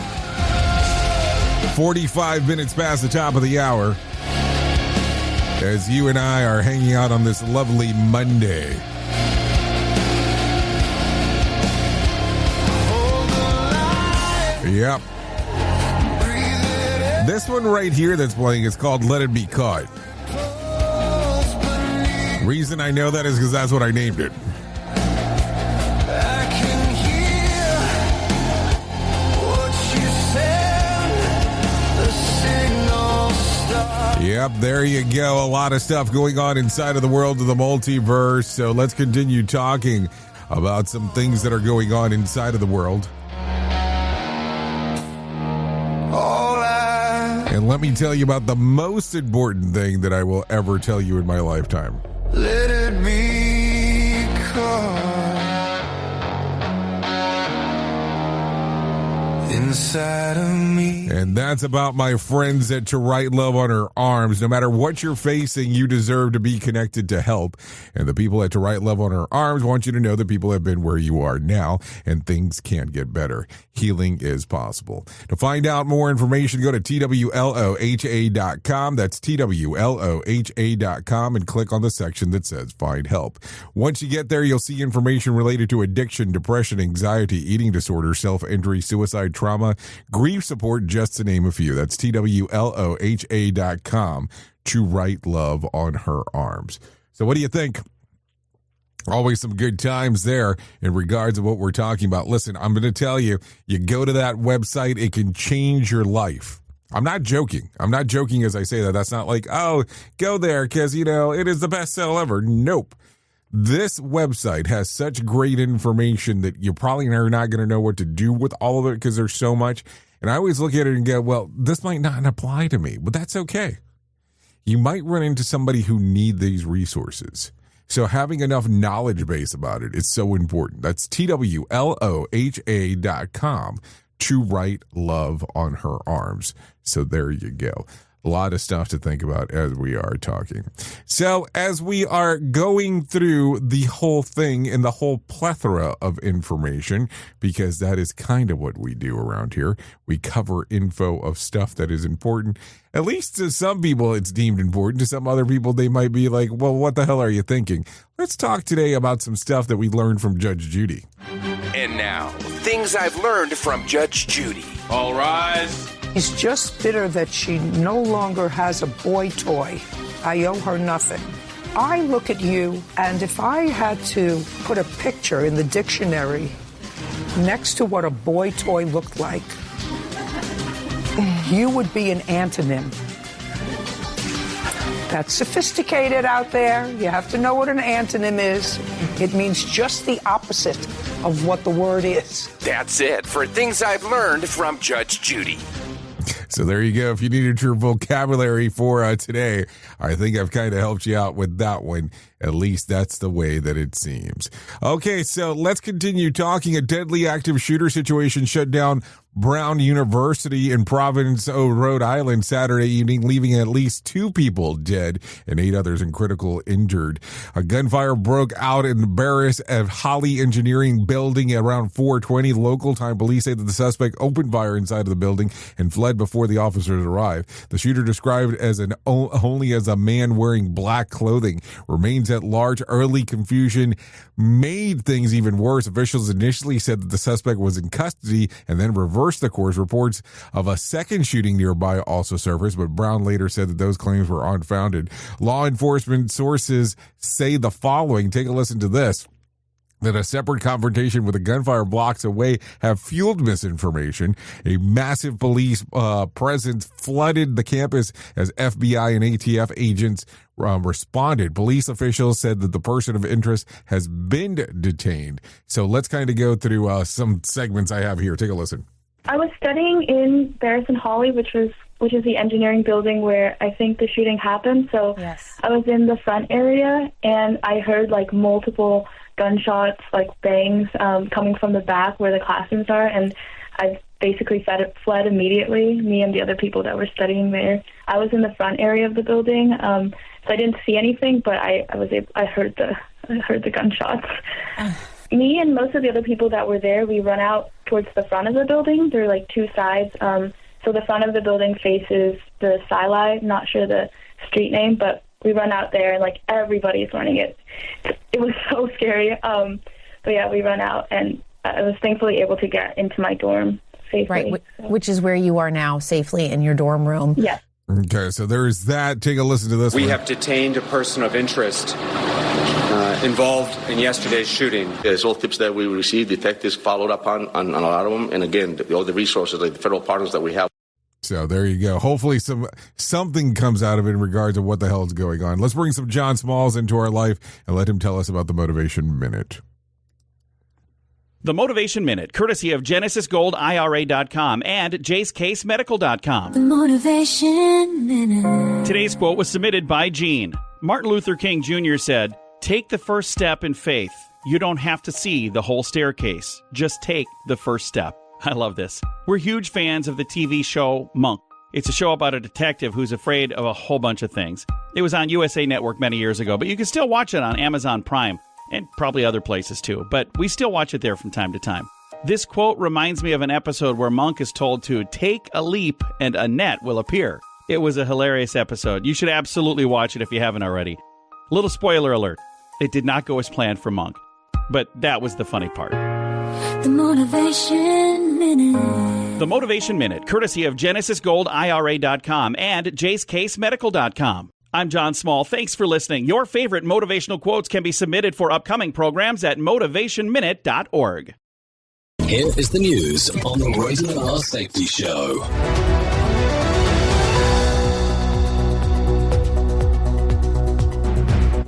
45 minutes past the top of the hour as you and I are hanging out on this lovely Monday. Yep. This one right here that's playing is called Let It Be Caught. Reason I know that is because that's what I named it. Yep, there you go. A lot of stuff going on inside of the world of the multiverse. So let's continue talking about some things that are going on inside of the world. And let me tell you about the most important thing that I will ever tell you in my lifetime. Let it be caught inside of me. And that's about my friends at To Write Love on Her Arms. No matter what you're facing, you deserve to be connected to help. And the people at To Write Love on Her Arms want you to know that people have been where you are now, and things can get better. Healing is possible. To find out more information, go to TWLOHA.com. That's TWLOHA.com and click on the section that says Find Help. Once you get there, you'll see information related to addiction, depression, anxiety, eating disorder, self-injury, suicide, trauma, grief support, just to name a few. That's TWLOHA.com. To Write Love on Her Arms. So what do you think? Always some good times there in regards to what we're talking about. Listen, I'm going to tell you, you go to that website, it can change your life. I'm not joking. I'm not joking as I say that. That's not like, oh, go there because, you know, it is the best sale ever. Nope. This website has such great information that you probably are not going to know what to do with all of it because there's so much. And I always look at it and go, well, this might not apply to me, but that's okay. You might run into somebody who need these resources. So having enough knowledge base about it is so important. That's TWLOHA.com. To Write Love on Her Arms. So there you go. A lot of stuff to think about as we are talking. So as we are going through the whole thing and the whole plethora of information, because that is kind of what we do around here. We cover info of stuff that is important. At least to some people it's deemed important. To some other people they might be like, well, what the hell are you thinking? Let's talk today about some stuff that we learned from Judge Judy. And now, things I've learned from Judge Judy. All rise. He's just bitter that she no longer has a boy toy. I owe her nothing. I look at you, and if I had to put a picture in the dictionary next to what a boy toy looked like, you would be an antonym. That's sophisticated out there. You have to know what an antonym is. It means just the opposite of what the word is. That's it for things I've learned from Judge Judy. So there you go. If you needed your vocabulary for today, I think I've kind of helped you out with that one. At least that's the way that it seems. Okay, so let's continue talking. A deadly active shooter situation shut down Brown University in Providence, Rhode Island, Saturday evening, leaving at least 2 people dead and 8 others in critical injured. A gunfire broke out in the Barris of Holly Engineering building at around 4:20. Local time police say that the suspect opened fire inside of the building and fled before the officers arrived. The shooter, described as only as a man wearing black clothing, remains at large. Early confusion made things even worse. Officials initially said that the suspect was in custody and then reversed the course. Reports of a second shooting nearby also surfaced, but Brown later said that those claims were unfounded. Law enforcement sources say the following. Take a listen to this. That a separate confrontation with a gunfire blocks away have fueled misinformation. A massive police presence flooded the campus as FBI and ATF agents responded. Police officials said that the person of interest has been detained. So let's kind of go through some segments I have here. Take a listen. I was studying in Barris and Holly, which is the engineering building where I think the shooting happened. So yes. I was in the front area and I heard like multiple gunshots, like bangs, coming from the back where the classrooms are, and I basically fled immediately, me and the other people that were studying there. I was in the front area of the building, so I didn't see anything, but I heard the gunshots. Me and most of the other people that were there, we run out towards the front of the building. There are like 2 sides. So the front of the building faces the Sili, not sure the street name, but we run out there and like everybody's running it. It was so scary. But yeah, we run out and I was thankfully able to get into my dorm safely. Right, which is where you are now, safely in your dorm room. Yes. Okay, so there's that. Take a listen to this We one. have detained a person of interest involved in yesterday's shooting. There's all tips that we received. Detectives followed up on a lot of them. And again, all the resources, like the federal partners that we have. So there you go. Hopefully something comes out of it in regards to what the hell is going on. Let's bring some John Smalls into our life and let him tell us about the Motivation Minute. The Motivation Minute, courtesy of GenesisGoldIRA.com and JaceCaseMedical.com. The Motivation Minute. Today's quote was submitted by Gene. Martin Luther King Jr. said, "Take the first step in faith. You don't have to see the whole staircase. Just take the first step." I love this. We're huge fans of the TV show Monk. It's a show about a detective who's afraid of a whole bunch of things. It was on USA Network many years ago, but you can still watch it on Amazon Prime and probably other places too, but we still watch it there from time to time. This quote reminds me of an episode where Monk is told to take a leap and a net will appear. It was a hilarious episode. You should absolutely watch it if you haven't already. Little spoiler alert. It did not go as planned for Monk, but that was the funny part. The Motivation Minute. The Motivation Minute, courtesy of GenesisGoldIRA.com and JaceCaseMedical.com. I'm John Small. Thanks for listening. Your favorite motivational quotes can be submitted for upcoming programs at motivationminute.org. Here is the news on the Rated R Safety Show.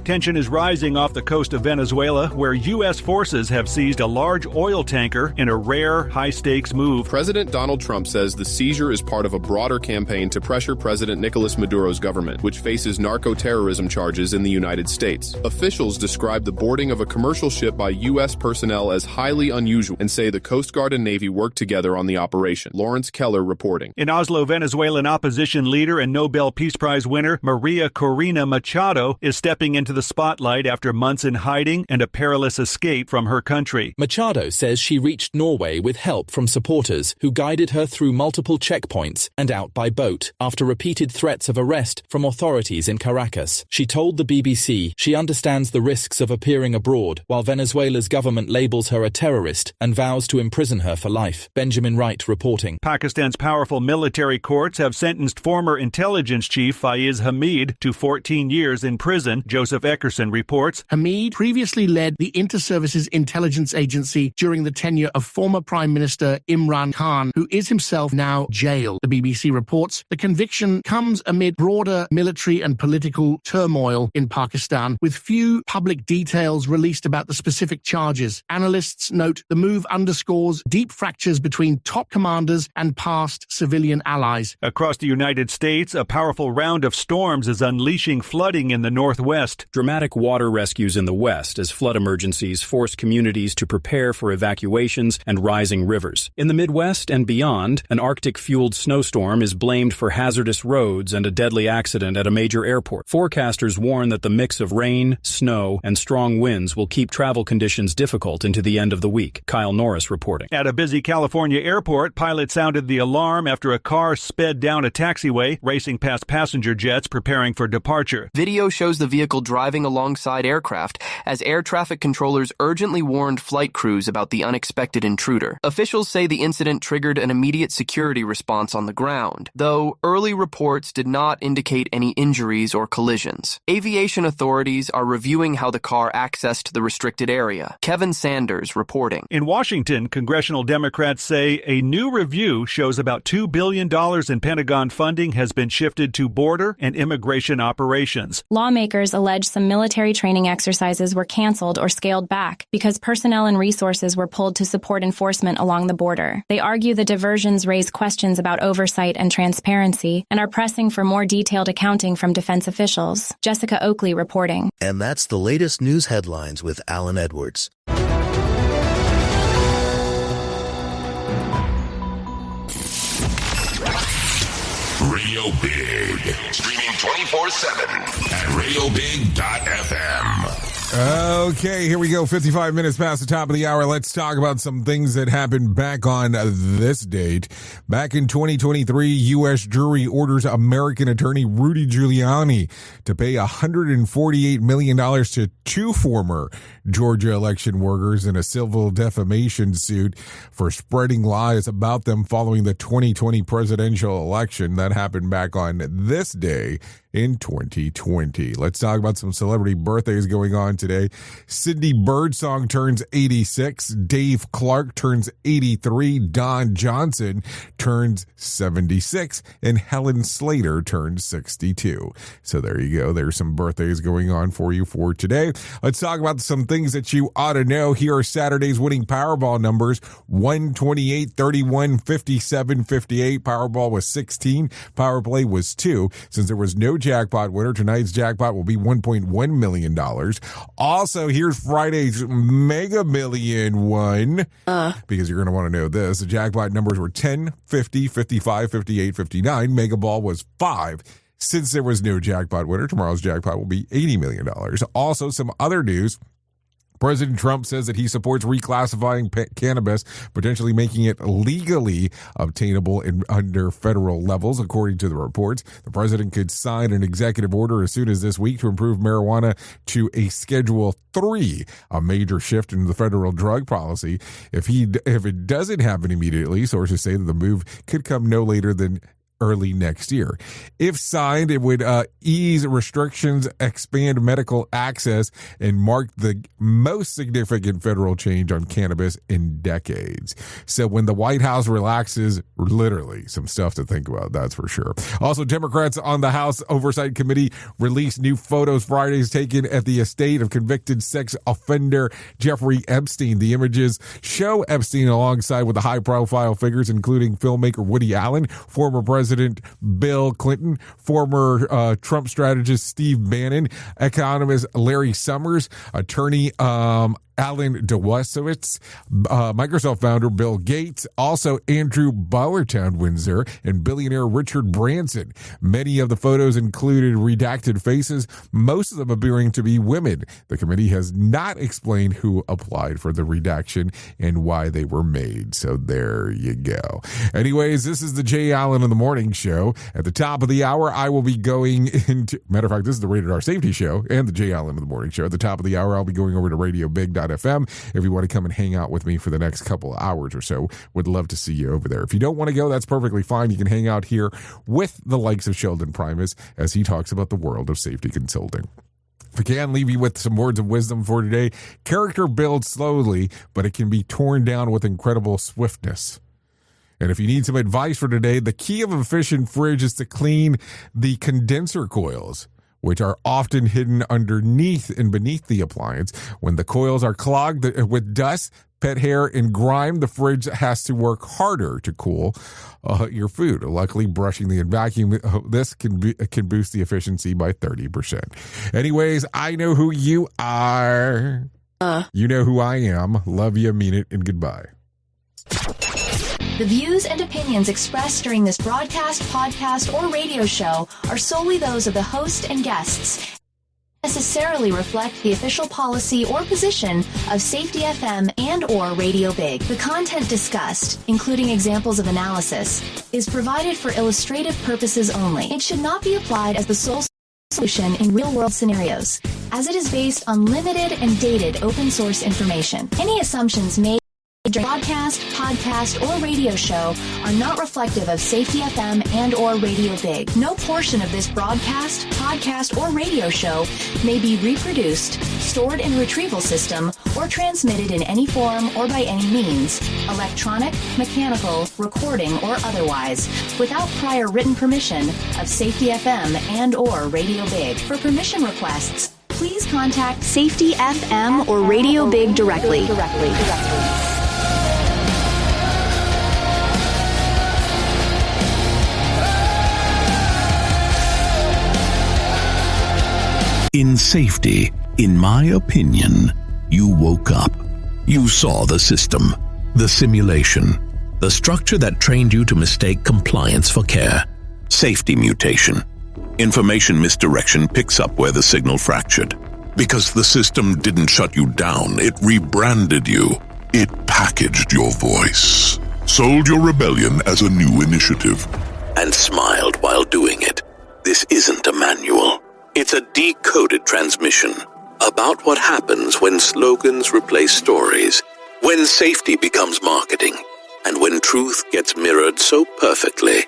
Tension is rising off the coast of Venezuela, where U.S. forces have seized a large oil tanker in a rare, high-stakes move. President Donald Trump says the seizure is part of a broader campaign to pressure President Nicolas Maduro's government, which faces narco-terrorism charges in the United States. Officials describe the boarding of a commercial ship by U.S. personnel as highly unusual and say the Coast Guard and Navy worked together on the operation. Lawrence Keller reporting. In Oslo, Venezuelan opposition leader and Nobel Peace Prize winner Maria Corina Machado is stepping into the spotlight after months in hiding and a perilous escape from her country. Machado says she reached Norway with help from supporters who guided her through multiple checkpoints and out by boat after repeated threats of arrest from authorities in Caracas. She told the BBC she understands the risks of appearing abroad while Venezuela's government labels her a terrorist and vows to imprison her for life. Benjamin Wright reporting. Pakistan's powerful military courts have sentenced former intelligence chief Faiz Hamid to 14 years in prison. Joseph Eckerson reports. Hamid previously led the Inter-Services Intelligence Agency during the tenure of former Prime Minister Imran Khan, who is himself now jailed. The BBC reports the conviction comes amid broader military and political turmoil in Pakistan, with few public details released about the specific charges. Analysts note the move underscores deep fractures between top commanders and past civilian allies. Across the United States, a powerful round of storms is unleashing flooding in the Northwest. dramatic water rescues in the west as flood emergencies force communities to prepare for evacuations and rising rivers. In the Midwest and beyond, an Arctic-fueled snowstorm is blamed for hazardous roads and a deadly accident at a major airport. Forecasters warn that the mix of rain, snow, and strong winds will keep travel conditions difficult into the end of the week. Kyle Norris reporting. At a busy California airport, pilots sounded the alarm after a car sped down a taxiway, racing past passenger jets preparing for departure. Video shows the vehicle driving alongside aircraft as air traffic controllers urgently warned flight crews about the unexpected intruder. Officials say the incident triggered an immediate security response on the ground, though early reports did not indicate any injuries or collisions. Aviation authorities are reviewing how the car accessed the restricted area. Kevin Sanders reporting. In Washington, congressional Democrats say a new review shows about $2 billion in Pentagon funding has been shifted to border and immigration operations. Lawmakers allege some military training exercises were canceled or scaled back because personnel and resources were pulled to support enforcement along the border. They argue the diversions raise questions about oversight and transparency and are pressing for more detailed accounting from defense officials. Jessica Oakley reporting. And that's the latest news headlines with Alan Edwards. Radio Big. Streaming 24/7 at radiobig.fm. Okay, here we go. 55 minutes past the top of the hour. Let's talk about some things that happened back on this date. Back in 2023, U.S. jury orders American attorney Rudy Giuliani to pay $148 million to two former Georgia election workers in a civil defamation suit for spreading lies about them following the 2020 presidential election. That happened back on this day in 2020. Let's talk about some celebrity birthdays going on today. Cindy Birdsong turns 86. Dave Clark turns 83. Don Johnson turns 76. And Helen Slater turns 62. So there you go. There's some birthdays going on for you for today. Let's talk about some things that you ought to know. Here are Saturday's winning Powerball numbers: 128, 31, 57, 58. Powerball was 16. Power Play was 2. Since there was no jackpot winner, tonight's jackpot will be $1.1 million. Also, here's Friday's Mega Million one, because you're going to want to know this. The jackpot numbers were 10, 50, 55, 58, 59. Mega Ball was 5. Since there was no jackpot winner, tomorrow's jackpot will be $80 million. Also, some other news. President Trump says that he supports reclassifying cannabis, potentially making it legally obtainable under federal levels. According to the reports, the president could sign an executive order as soon as this week to improve marijuana to a Schedule 3, a major shift in the federal drug policy. If it doesn't happen immediately, sources say that the move could come no later than early next year. If signed, it would ease restrictions, expand medical access, and mark the most significant federal change on cannabis in decades. So when the White House relaxes, literally some stuff to think about, that's for sure. Also, Democrats on the House Oversight Committee released new photos Fridays taken at the estate of convicted sex offender Jeffrey Epstein. The images show Epstein alongside with the high-profile figures, including filmmaker Woody Allen, former President Bill Clinton, former Trump strategist Steve Bannon, economist Larry Summers, attorney Alan Dewasowitz, Microsoft founder Bill Gates, also Andrew Bowertown-Windsor, and billionaire Richard Branson. Many of the photos included redacted faces, most of them appearing to be women. The committee has not explained who applied for the redaction and why they were made. So there you go. Anyways, this is the Jay Allen in the Morning Show. At the top of the hour, I will be going into, matter of fact, this is the Rated R Safety Show and the Jay Allen in the Morning Show. At the top of the hour, I'll be going over to radiobig.fm. If you want to come and hang out with me for the next couple of hours or so, would love to see you over there. If you don't want to go, that's perfectly fine. You can hang out here with the likes of Sheldon Primus as he talks about the world of safety consulting. If I can leave you with some words of wisdom for today, character builds slowly, but it can be torn down with incredible swiftness. And if you need some advice for today, the key of an efficient fridge is to clean the condenser coils. which are often hidden underneath and beneath the appliance. When the coils are clogged with dust, pet hair, and grime, the fridge has to work harder to cool your food. Luckily, brushing and vacuuming this can boost the efficiency by 30%. Anyways, I know who you are. You know who I am. Love you, mean it, and goodbye. The views and opinions expressed during this broadcast, podcast, or radio show are solely those of the host and guests. Necessarily reflect the official policy or position of Safety FM and or Radio Big. The content discussed, including examples of analysis, is provided for illustrative purposes only. It should not be applied as the sole solution in real-world scenarios, as it is based on limited and dated open source information. Any assumptions made during broadcast, podcast, or radio show are not reflective of Safety FM and or Radio Big. No portion of this broadcast, podcast, or radio show may be reproduced, stored in a retrieval system, or transmitted in any form or by any means, electronic, mechanical, recording, or otherwise, without prior written permission of Safety FM and or Radio Big. For permission requests, please contact Safety FM or Radio Big directly. In safety, in my opinion, you woke up. You saw the system, the simulation, the structure that trained you to mistake compliance for care. Safety mutation. Information misdirection picks up where the signal fractured. Because the system didn't shut you down, it rebranded you. It packaged your voice, sold your rebellion as a new initiative, and smiled while doing it. This isn't a manual. It's a decoded transmission about what happens when slogans replace stories, when safety becomes marketing, and when truth gets mirrored so perfectly,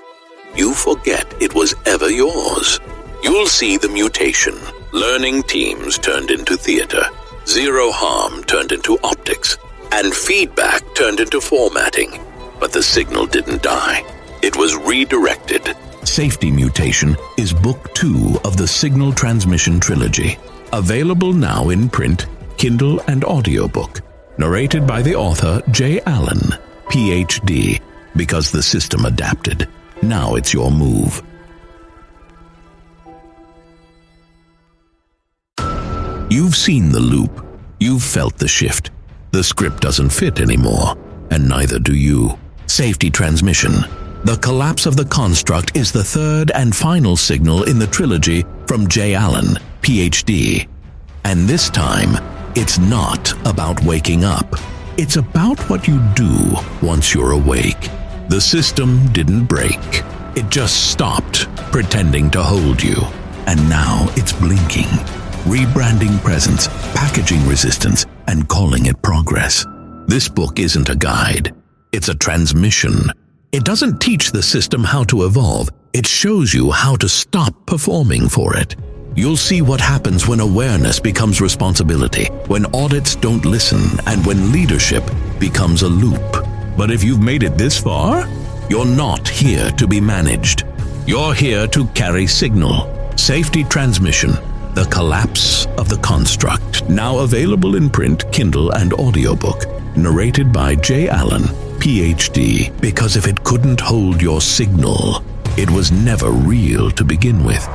you forget it was ever yours. You'll see the mutation. Learning teams turned into theater, zero harm turned into optics, and feedback turned into formatting. But the signal didn't die. It was redirected. Safety Mutation is Book 2 of the Signal Transmission Trilogy. Available now in print, Kindle, and audiobook. Narrated by the author J. Allen, Ph.D. Because the system adapted. Now it's your move. You've seen the loop. You've felt the shift. The script doesn't fit anymore, and neither do you. Safety Transmission. The collapse of the construct is the third and final signal in the trilogy from J. Allen, Ph.D. And this time, it's not about waking up. It's about what you do once you're awake. The system didn't break. It just stopped pretending to hold you. And now it's blinking, rebranding presence, packaging resistance, and calling it progress. This book isn't a guide. It's a transmission. It doesn't teach the system how to evolve. It shows you how to stop performing for it. You'll see what happens when awareness becomes responsibility, when audits don't listen, and when leadership becomes a loop. But if you've made it this far, you're not here to be managed. You're here to carry signal. Safety Transmission. The Collapse of the Construct. Now available in print, Kindle, and audiobook. Narrated by J. Allen, Ph.D. Because if it couldn't hold your signal, it was never real to begin with.